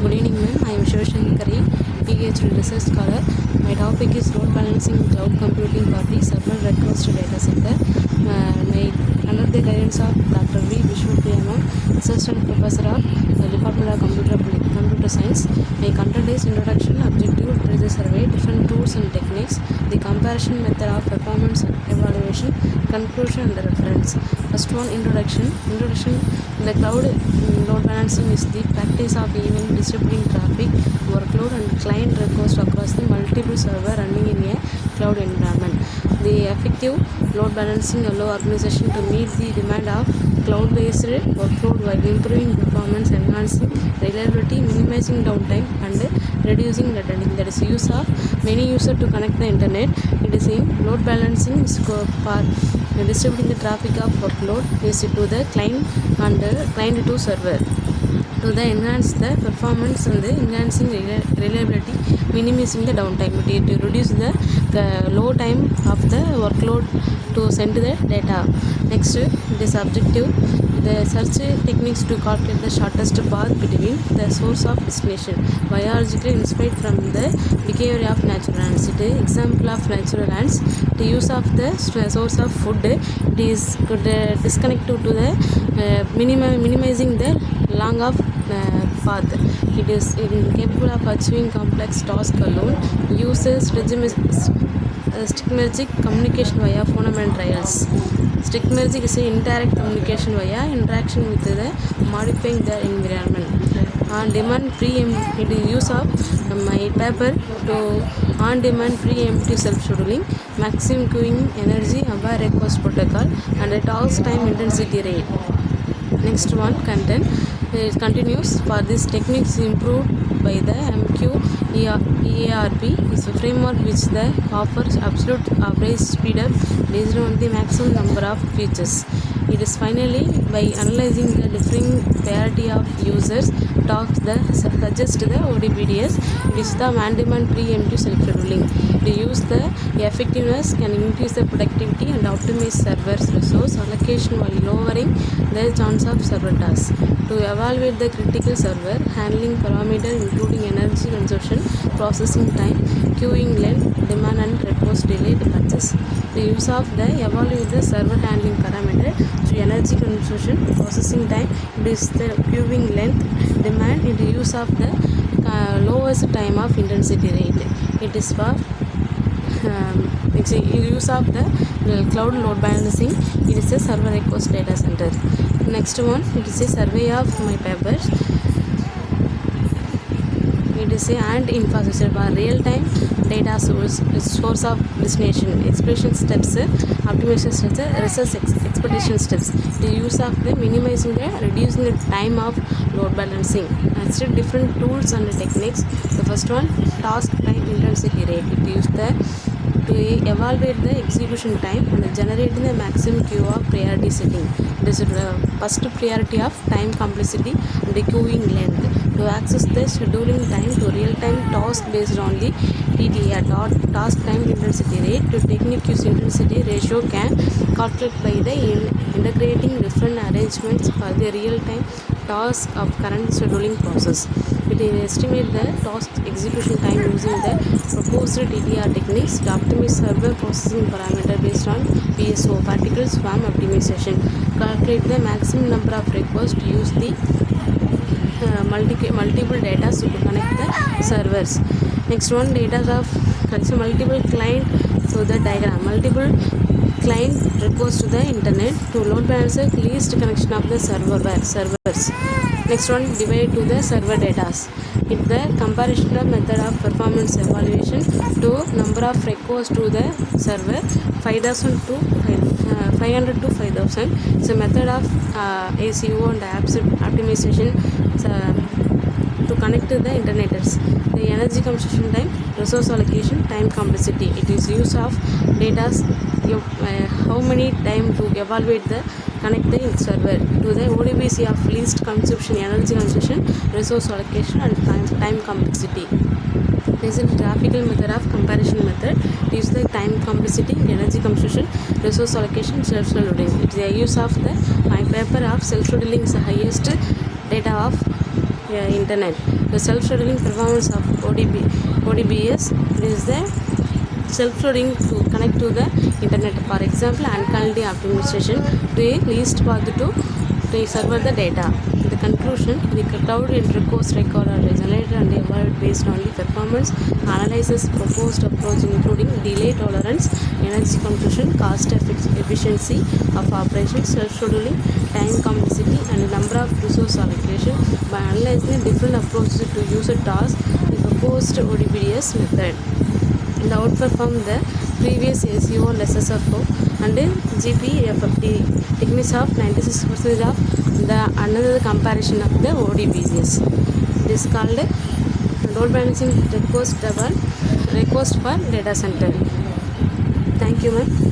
Good evening, ma'am. I am Shivashankari, PhD research scholar. My topic is load balancing cloud computing for the server request data center. Under the guidance of Dr. V. Vishwapriya, Assistant Professor of the Department of Computer Science. My content is introduction, objective, tracer survey, different tools and techniques, the comparison method of performance evaluation, conclusion and reference. First one, introduction. The cloud load balancing is the practice of even distributing traffic, workload and client requests across the multiple server running in a cloud environment. The effective load balancing allows organization to meet the demand of cloud-based workload while improving performance, enhancing reliability, minimizing downtime and reducing latency. That is use of many users to connect the internet. It is in load balancing is for distributing the traffic of workload is to the client and client to server to the enhance the performance and the enhancing reliability, minimizing the downtime. To reduce the low time of the workload to send the data. Next, this objective, the search techniques to calculate the shortest path between the source of destination, biologically inspired from the behavior of natural ants. The example of natural ants, the use of the source of food, it is disconnected to the minimizing the long of path. It is capable of achieving complex tasks alone, uses stigmergic communication via phoneme trials. Stigmergic is indirect communication via interaction with the modifying the environment. On-demand preemptive use of my paper to on-demand preemptive self-scheduling, maximum queuing energy aware request protocol and a task time intensity rate. Next one, content. It continues. For this technique is improved by the EARP is a framework which offers absolute average speed up based on the maximum number of features. It is finally by analyzing the differing priority of users talks suggest the ODPDS. It is the on-demand preemptive self-scheduling. To use the effectiveness can increase the productivity and optimize server's resource allocation while lowering the chance of server tasks. To evaluate the critical server handling parameter including energy consumption, processing time, queuing length, demand and request delay patches. The use of the evaluate the server handling parameter to energy consumption, processing time, it is the queuing length, demand, in the use of the lowest time of intensity rate. It is for use of the cloud load balancing. It is a server request data center. Next one, it is a survey of my papers. It is a and infrastructure for real-time data source of destination, expression steps, optimization steps, research expectation steps. The use of the minimizing the reducing the time of load balancing. Next, different tools and techniques. The first one, task time intensity rate. It use to evaluate the execution time and generate the maximum queue of priority setting. This is the first priority of time complexity and the queuing length. To access the scheduling time to real-time task based on the TTR, task time intensity rate, to technique use intensity ratio can calculate by the integrating different arrangements for the real-time task of current scheduling process. It will estimate the task execution time using the proposed TTR techniques to optimize server processing parameter based on PSO, particle swarm optimization. Calculate the maximum number of requests to use the multiple data to connect the servers. Next one, data of multiple client. So the diagram, multiple client requests to the internet to load balance the least connection of the servers. Next one, divide to the server data. It the comparison of method of performance evaluation to number of requests to the server 5,000 to 500 to 5,000. It's a method of ACO and apps optimization to connect to the interneters. The energy consumption time, resource allocation, time complexity. It is use of data, how many time to evaluate the connect the server to the ODBC of least consumption, energy consumption, resource allocation and time complexity. This is graphical method of comparison method. It is the time complexity, energy consumption, resource allocation, self-scheduling. It is a use of the my paper of self-scheduling is the highest data of internet. The self-scheduling performance of ODBS is the self-loading to connect to the internet. For example, unconnected optimization to a least path to serve the data. In the conclusion, the cloud intercourse record are generated and evaluated based on the performance analysis proposed approach, including delay tolerance, energy consumption, cost efficiency of operations, self-scheduling, time complexity, and number of resource allocation. By analyzing different approaches to user tasks, the proposed ODBS method and outperform the previous SEO and SSFO and GPFFT techniques of 96% of the another comparison of the ODBS. It is called load balancing request for data center. Thank you, ma'am.